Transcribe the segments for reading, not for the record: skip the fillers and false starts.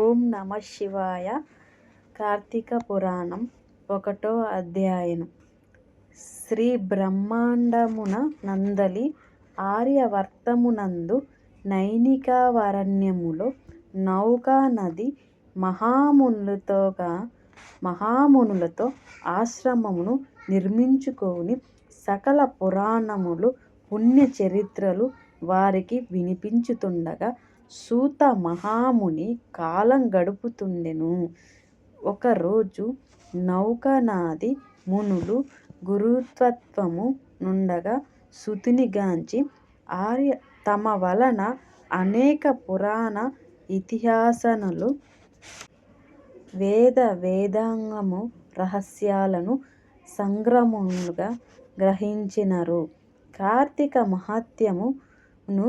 ఓం నమ శివాయ. కార్తీక పురాణం 1వ అధ్యాయం. శ్రీ బ్రహ్మాండమున నందలి ఆర్యవర్తమునందు నైనికారణ్యములో నౌకా నది మహామునులతో ఆశ్రమమును నిర్మించుకొని సకల పురాణములు పుణ్య చరిత్రలు వారికి వినిపించుతుండగా సూత మహాముని కాలం గడుపుతుండెను. ఒకరోజు నౌకానాది మునులు గురుత్వము నుండగా సుతుని గాంచి తమ వలన అనేక పురాణ ఇతిహాసములు వేదాంగము రహస్యాలను సంగ్రహముగా గ్రహించినరు. కార్తీక మహాత్మ్యమును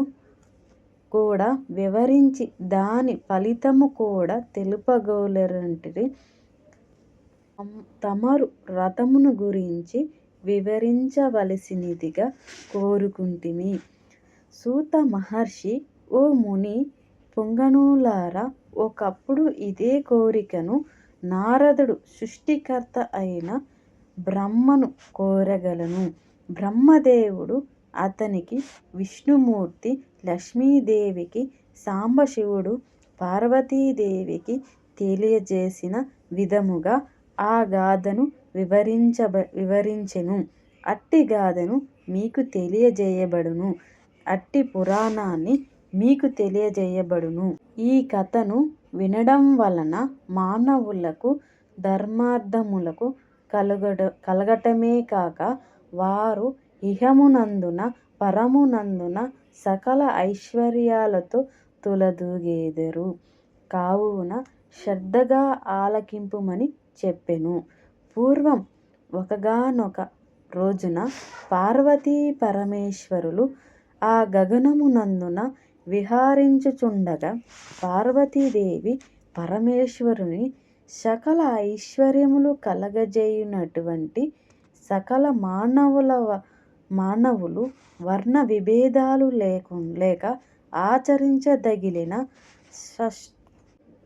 కూడా వివరించి దాని ఫలితము కూడా తెలుపగోరిరి. తమరు వ్రతమును గురించి వివరించవలసినదిగా కోరుకుంటిమి. సూత మహర్షి: ఓ ముని పుంగనులారా, ఒకప్పుడు ఇదే కోరికను నారదుడు సృష్టికర్త అయిన బ్రహ్మను కోరగలను. బ్రహ్మదేవుడు అతనికి విష్ణుమూర్తి, లక్ష్మీదేవికి సాంబశివుడు, పార్వతీదేవికి తెలియజేసిన విధముగా ఆ గాథను వివరించెను. అట్టి గాథను మీకు తెలియజేయబడును. అట్టి పురాణాన్ని మీకు తెలియజేయబడును. ఈ కథను వినడం వలన మానవులకు ధర్మార్థములకు కలగటమే కాక వారు ఇహమునందున పరమునందున సకల ఐశ్వర్యాలతో తులతూగెదరు. కావున శ్రద్ధగా ఆలకింపుమని చెప్పెను. పూర్వం ఒకగానొక రోజున పార్వతీ పరమేశ్వరులు ఆ గగనమునందున విహరించుచుండగా పార్వతీదేవి పరమేశ్వరుని సకల ఐశ్వర్యములు కలగజేయునటువంటి సకల మానవులు వర్ణ విభేదాలు లేక ఆచరించదగిన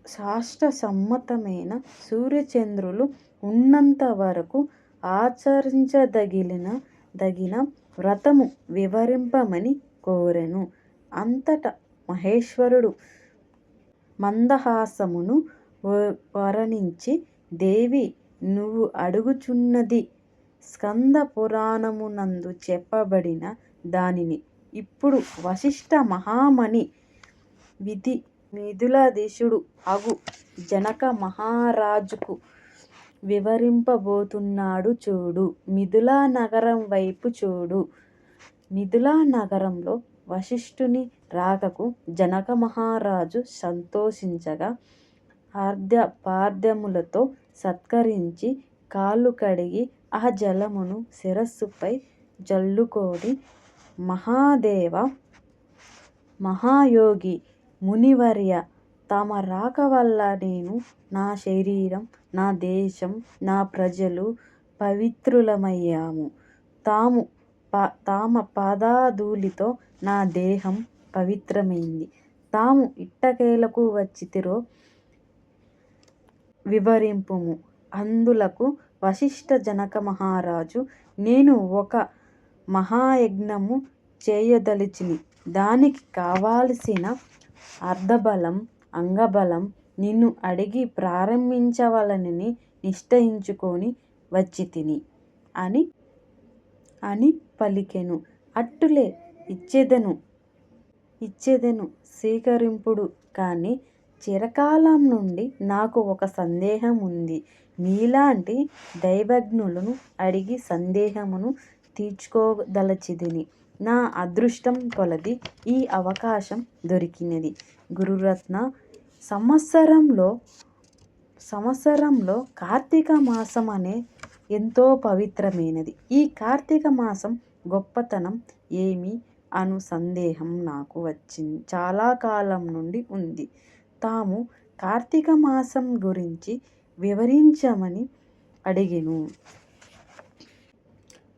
శాస్త్రసమ్మతమైన సూర్యచంద్రులు ఉన్నంత వరకు ఆచరించదగిన వ్రతము వివరింపమని కోరెను. అంతటా మహేశ్వరుడు మందహాసమును వర్ణించి, దేవి, నువ్వు అడుగుచున్నది స్కంద పురాణమునందు చెప్పబడిన దానిని ఇప్పుడు వశిష్ఠ మహామని మిథిలాధీశుడు అగు జనక మహారాజుకు వివరింపబోతున్నాడు చూడు. మిథిలా నగరం వైపు చూడు. మిథిలా నగరంలో వశిష్ఠుని రాకకు జనక మహారాజు సంతోషించగా పాద్యములతో సత్కరించి కాళ్ళు కడిగి ఆ జలమును శిరస్సుపై జల్లుకొని, మహాదేవ, మహాయోగి, మునివర్య, తమ రాక వల్ల నేను, నా శరీరం, నా దేశం, నా ప్రజలు పవిత్రులమయ్యాము. తమ పాదధూళితో నా దేహం పవిత్రమైంది. తాము ఇట్టకేలకు వచ్చితిరో వివరింపుము. అందులకు వశిష్ఠ జనక మహారాజు: నేను ఒక మహాయజ్ఞము చేయదలిచిని. దానికి కావలసిన అర్ధబలం, అంగబలం నిన్ను అడిగి ప్రారంభించవలెనని నిశ్చయించుకొని వచ్చితిని అని పలికెను. అట్టులే ఇచ్చెదను, స్వీకరింపుడు. కాని చిరకాలం నుండి నాకు ఒక సందేహం ఉంది. మీలాంటి దైవజ్ఞులను అడిగి సందేహమును తీర్చుకోదలచితిని. నా అదృష్టం కొలది ఈ అవకాశం దొరికినది. గురురత్న, సంవత్సరంలో కార్తీక మాసం ఎంతో పవిత్రమైనది. ఈ కార్తీక మాసం గొప్పతనం ఏమి అను సందేహం నాకు చాలా కాలం నుండి ఉంది. తాము కార్తీక మాసం గురించి వివరించమని అడిగెను.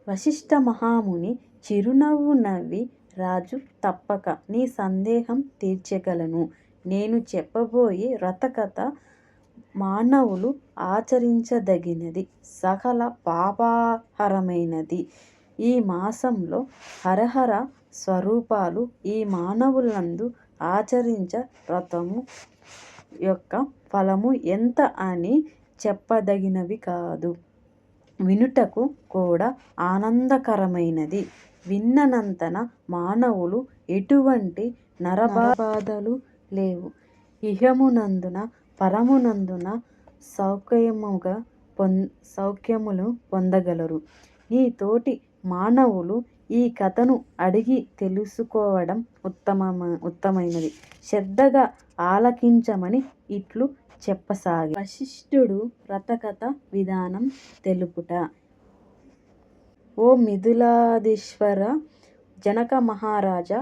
వశిష్ఠ మహాముని చిరునవ్వు నవ్వి, రాజు, తప్పక నీ సందేహం తీర్చగలను. నేను చెప్పబోయే వ్రతకథ మానవులు ఆచరించదగినది, సకల పాపహరమైనది. ఈ మాసంలో హరహర స్వరూపాలు ఈ మానవులందు ఆచరించ వ్రతము యొక్క ఫలము ఎంత అని చెప్పదగినవి కాదు. వినుటకు కూడా ఆనందకరమైనది. విన్ననంతన మానవులు ఎటువంటి నరబాధలు లేవు. ఇహమునందున పరమునందున సౌఖ్యములు పొందగలరు. నీ తోటి మానవులు ఈ కథను అడిగి తెలుసుకోవడం ఉత్తమైనది. శ్రద్ధగా ఆలకించమని ఇట్లు చెప్పసాగి. వశిష్ఠుడు వ్రతకథ విధానం తెలుపుట. ఓ మిథిలాధీశ్వర జనక మహారాజా,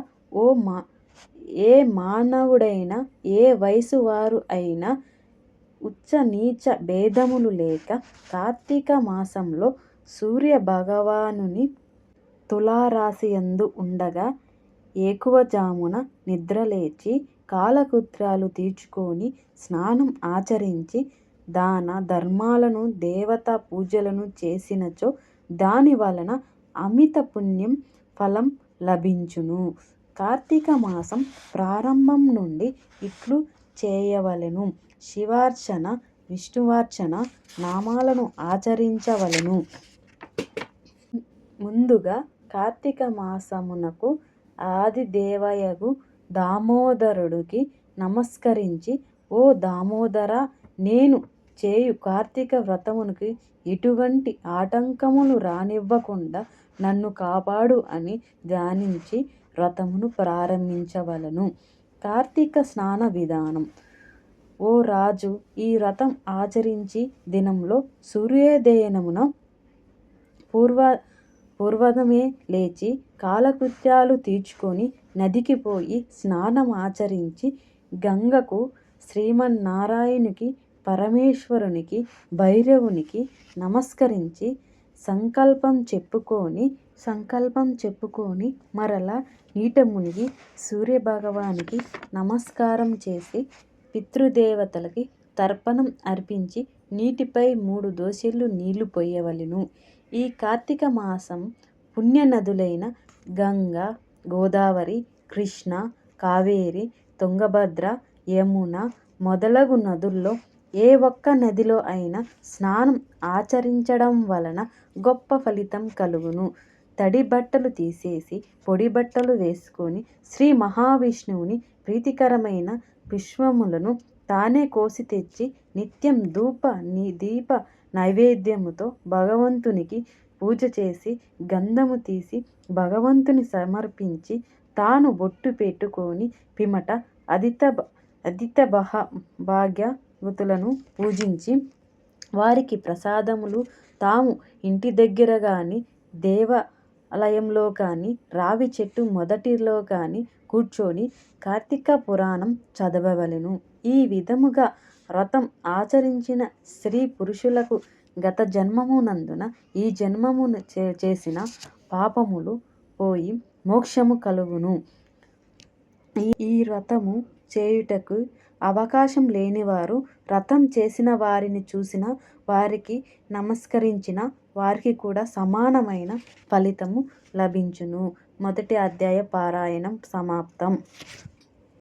ఏ మానవుడైనా ఏ వయసు వారు అయినా ఉచ్చ నీచ భేదములు లేక కార్తీక మాసంలో సూర్య భగవానుని తులారాశియందు ఉండగా ఏకువజామున నిద్రలేచి కాలకృత్యాలు తీర్చుకొని స్నానం ఆచరించి దాన ధర్మాలను దేవతా పూజలను చేసినచో దాని వలన అమిత పుణ్యం ఫలం లభించును. కార్తీక మాసం ప్రారంభం నుండి ఇట్లు చేయవలెను. శివార్చన విష్ణువార్చన నామాలను ఆచరించవలెను. ముందుగా కార్తీక మాసమునకు ఆదిదేవయగు దామోదరుడికి నమస్కరించి, ఓ దామోదరా, నేను చేయు కార్తీక వ్రతమునకు ఎటువంటి ఆటంకములు రానివ్వకుండా నన్ను కాపాడు అని ధ్యానించి వ్రతమును ప్రారంభించవలెను. కార్తీక స్నాన విధానం. ఓ రాజు, ఈ వ్రతం ఆచరించి దినంలో సూర్యోదయమున పూర్వదమే లేచి కాలకృత్యాలు తీర్చుకొని నదికి పోయి స్నానం ఆచరించి గంగకు, శ్రీమన్నారాయణునికి, పరమేశ్వరునికి, భైరవునికి నమస్కరించి సంకల్పం చెప్పుకొని మరల నీట మునిగి సూర్యభగవానికి నమస్కారం చేసి పితృదేవతలకి తర్పణం అర్పించి నీటిపై 3 దోసెలు నీళ్లు పోయవలెను. ఈ కార్తీక మాసం పుణ్యనదులైన గంగా, గోదావరి, కృష్ణ, కావేరి, తుంగభద్ర, యమున మొదలగు నదుల్లో ఏ ఒక్క నదిలో అయినా స్నానం ఆచరించడం వలన గొప్ప ఫలితం కలుగును. తడి బట్టలు తీసేసి పొడి బట్టలు వేసుకొని శ్రీ మహావిష్ణువుని ప్రీతికరమైన పుష్పములను తానే కోసి తెచ్చి నిత్యం దీప నైవేద్యముతో భగవంతునికి పూజ చేసి గంధము తీసి భగవంతుని సమర్పించి తాను బొట్టు పెట్టుకొని పిమ్మట అదిత భాగ్యవతులను పూజించి వారికి ప్రసాదములు తాము ఇంటి దగ్గర గాని దేవాలయంలో కానీ రావి చెట్టు మొదటిలో కానీ కూర్చొని కార్తీక పురాణం చదవవలెను. ఈ విధముగా వ్రతం ఆచరించిన స్త్రీ పురుషులకు గత జన్మమునందున ఈ జన్మమున చేసిన పాపములు పోయి మోక్షము కలుగును. ఈ వ్రతము చేయుటకు అవకాశం లేనివారు వ్రతం చేసిన వారిని చూసిన వారికి నమస్కరించిన వారికి కూడా సమానమైన ఫలితము లభించును. మొదటి అధ్యాయ పారాయణం సమాప్తం.